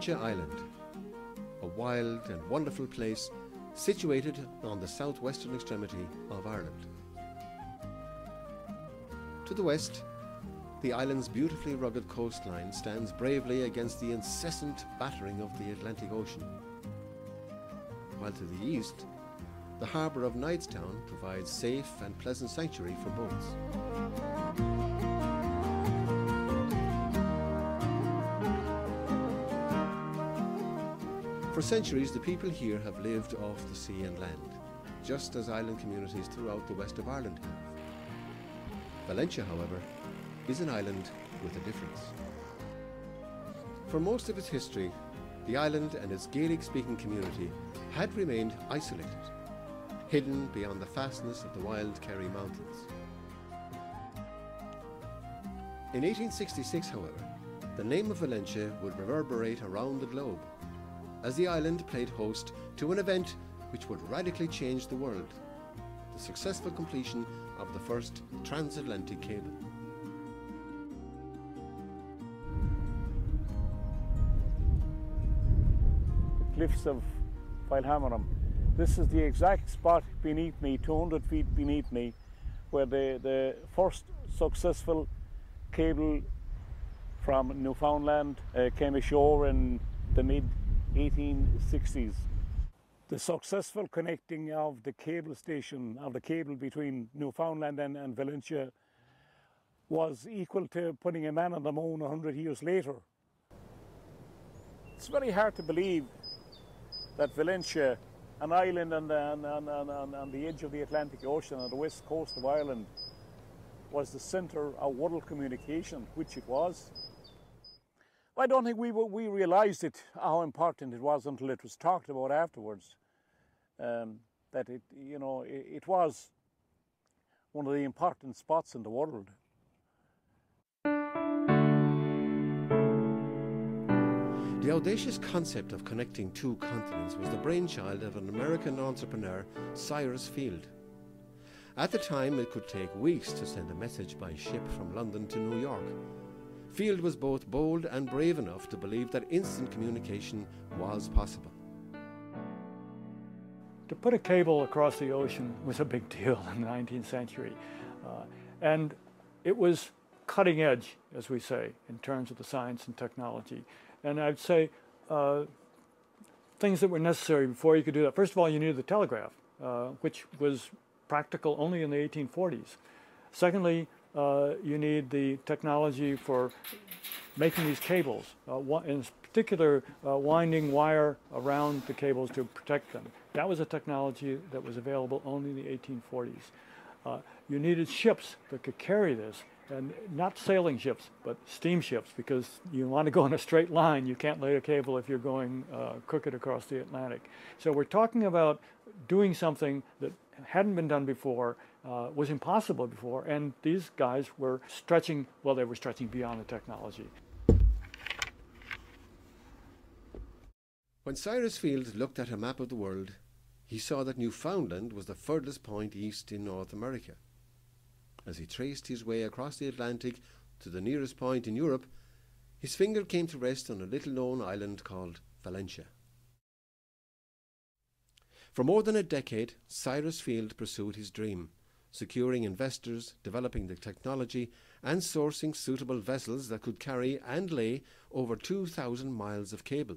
Valentia Island, a wild and wonderful place situated on the southwestern extremity of Ireland. To the west, the island's beautifully rugged coastline stands bravely against the incessant battering of the Atlantic Ocean, while to the east, the harbour of Knightstown provides safe and pleasant sanctuary for boats. For centuries, the people here have lived off the sea and land, just as island communities throughout the west of Ireland have. Valentia, however, is an island with a difference. For most of its history, the island and its Gaelic-speaking community had remained isolated, hidden beyond the fastness of the wild Kerry Mountains. In 1866, however, the name of Valentia would reverberate around the globe, as the island played host to an event which would radically change the world: the successful completion of the first transatlantic cable. The cliffs of Vailhammernam. This is the exact spot beneath me, 200 feet beneath me, where the first successful cable from Newfoundland came ashore in the mid-1860s. The successful connecting of the cable station, of the cable between Newfoundland and Valentia, was equal to putting a man on the moon 100 years later. It's very hard to believe that Valentia, an island on the edge of the Atlantic Ocean on the west coast of Ireland, was the centre of world communication, which it was. I don't think we realised it, how important it was, until it was talked about afterwards. That it was one of the important spots in the world. The audacious concept of connecting two continents was the brainchild of an American entrepreneur, Cyrus Field. At the time, it could take weeks to send a message by ship from London to New York. Field was both bold and brave enough to believe that instant communication was possible. To put a cable across the ocean was a big deal in the 19th century. And it was cutting edge, as we say, in terms of the science and technology. And I'd say things that were necessary before you could do that. First of all, you needed the telegraph, which was practical only in the 1840s. Secondly, you need the technology for making these cables, in particular winding wire around the cables to protect them. That was a technology that was available only in the 1840s. You needed ships that could carry this, and not sailing ships, but steamships, because you want to go in a straight line. You can't lay a cable if you're going crooked across the Atlantic. So we're talking about doing something that hadn't been done before, was impossible before, and these guys were stretching, well, they were stretching beyond the technology. When Cyrus Field looked at a map of the world, he saw that Newfoundland was the furthest point east in North America. As he traced his way across the Atlantic to the nearest point in Europe, his finger came to rest on a little-known island called Valentia. For more than a decade, Cyrus Field pursued his dream, securing investors, developing the technology, and sourcing suitable vessels that could carry and lay over 2,000 miles of cable.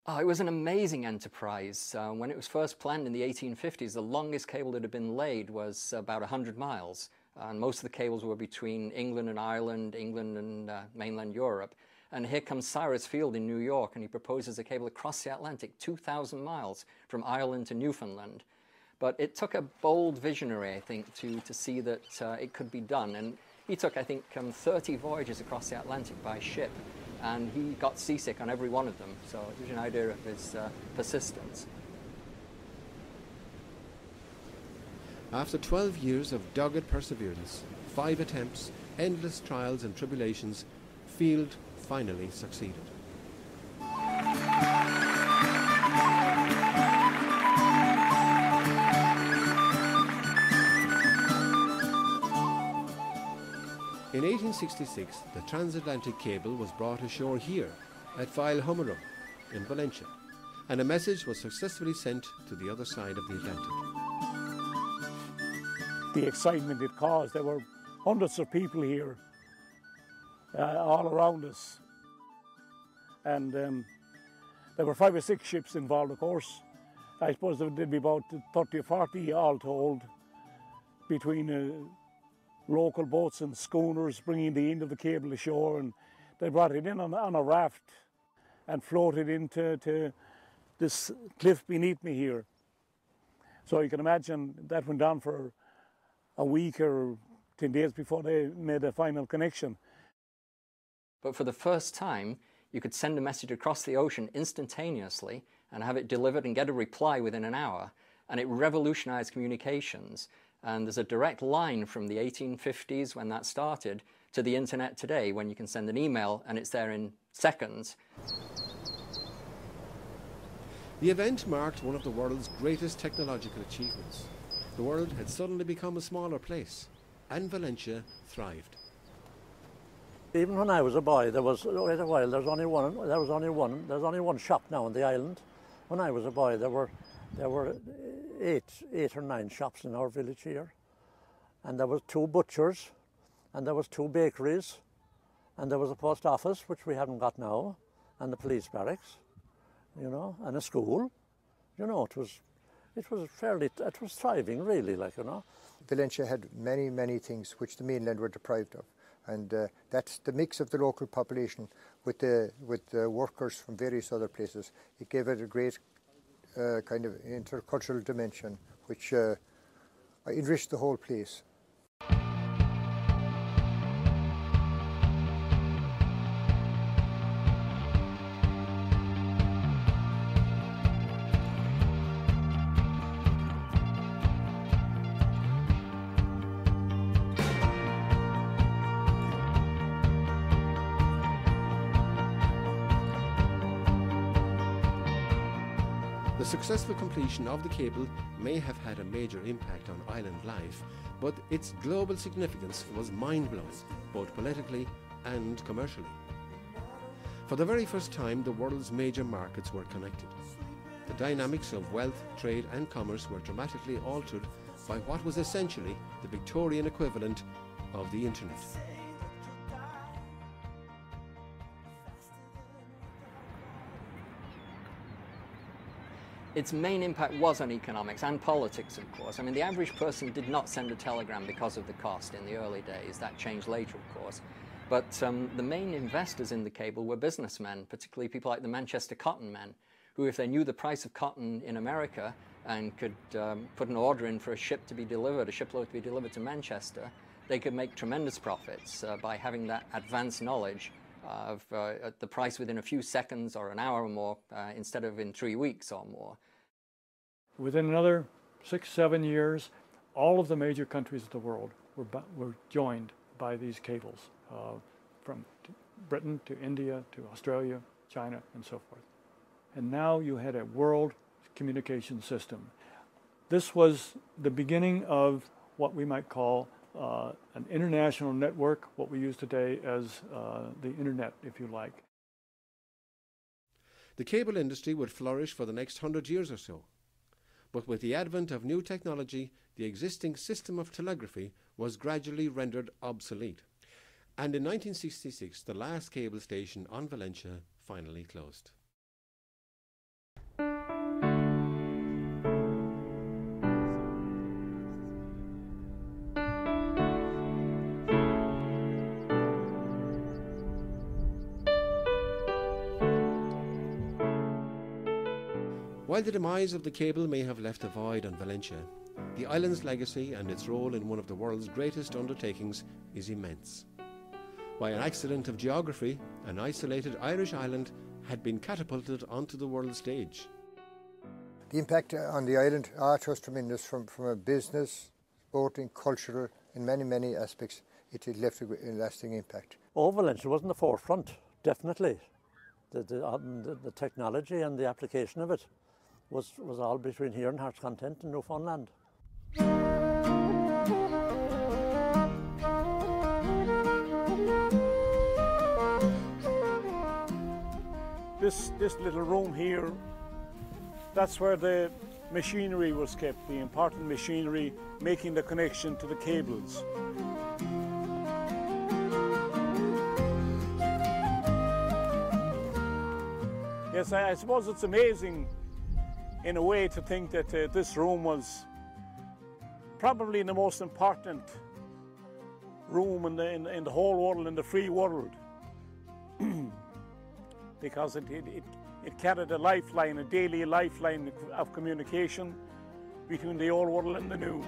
Oh, it was an amazing enterprise. When it was first planned in the 1850s, the longest cable that had been laid was about 100 miles. And most of the cables were between England and Ireland, England and mainland Europe. And here comes Cyrus Field in New York, and he proposes a cable across the Atlantic, 2,000 miles from Ireland to Newfoundland. But it took a bold visionary, I think, to see that it could be done. And he took, I think, 30 voyages across the Atlantic by ship. And he got seasick on every one of them, so it gives you an idea of his persistence. After 12 years of dogged perseverance, 5 attempts, endless trials and tribulations, Field finally succeeded. In In 1866, the transatlantic cable was brought ashore here at Valentia in Valentia, and a message was successfully sent to the other side of the Atlantic. The excitement it caused, there were hundreds of people here all around us, and there were 5 or 6 ships involved, of course. I suppose there'd be about 30 or 40 all told, between local boats and schooners bringing the end of the cable ashore, and they brought it in on a raft and floated into this cliff beneath me here. So you can imagine that went on for a week or 10 days before they made a final connection. But for the first time, you could send a message across the ocean instantaneously and have it delivered and get a reply within an hour. And it revolutionized communications. And there's a direct line from the 1850s when that started to the internet today, when you can send an email and it's there in seconds. The event marked one of the world's greatest technological achievements. The world had suddenly become a smaller place, and Valentia thrived. Even when I was a boy, there was quite a while. There's only one shop now on the island. When I was a boy, there were 8 or 9 shops in our village here, and there was 2 butchers, and there was 2 bakeries, and there was a post office, which we haven't got now, and the police barracks, you know, and a school. You know, it was thriving really, like, you know. Valentia had many, many things which the mainland were deprived of, and that's the mix of the local population with the workers from various other places. It gave it a great kind of intercultural dimension, which enriched the whole place. The successful completion of the cable may have had a major impact on island life, but its global significance was mind-blowing, both politically and commercially. For the very first time, the world's major markets were connected. The dynamics of wealth, trade and commerce were dramatically altered by what was essentially the Victorian equivalent of the internet. Its main impact was on economics and politics, of course. I mean, the average person did not send a telegram because of the cost in the early days. That changed later, of course. But the main investors in the cable were businessmen, particularly people like the Manchester cotton men, who, if they knew the price of cotton in America and could put an order in for a ship to be delivered, a shipload to be delivered to Manchester, they could make tremendous profits by having that advanced knowledge of the price within a few seconds or an hour or more, instead of in 3 weeks or more. Within another 6-7 years, all of the major countries of the world were joined by these cables, from Britain to India to Australia, China, and so forth. And now you had a world communication system. This was the beginning of what we might call an international network, what we use today as the internet, if you like. The cable industry would flourish for the next 100 years or so. But with the advent of new technology, the existing system of telegraphy was gradually rendered obsolete. And in 1966, the last cable station on Valentia finally closed. While the demise of the cable may have left a void on Valentia, the island's legacy and its role in one of the world's greatest undertakings is immense. By an accident of geography, an isolated Irish island had been catapulted onto the world stage. The impact on the island was tremendous from a business, sporting, cultural, in many, many aspects. It left a lasting impact. Oh, Valentia was in the forefront, definitely. The technology and the application of it was all between here and Heart's Content in Newfoundland. this little room here, that's where the machinery was kept, the important machinery making the connection to the cables. Yes, I suppose it's amazing in a way to think that this room was probably the most important room in the whole world, in the free world, because it carried a lifeline, a daily lifeline of communication between the old world and the new.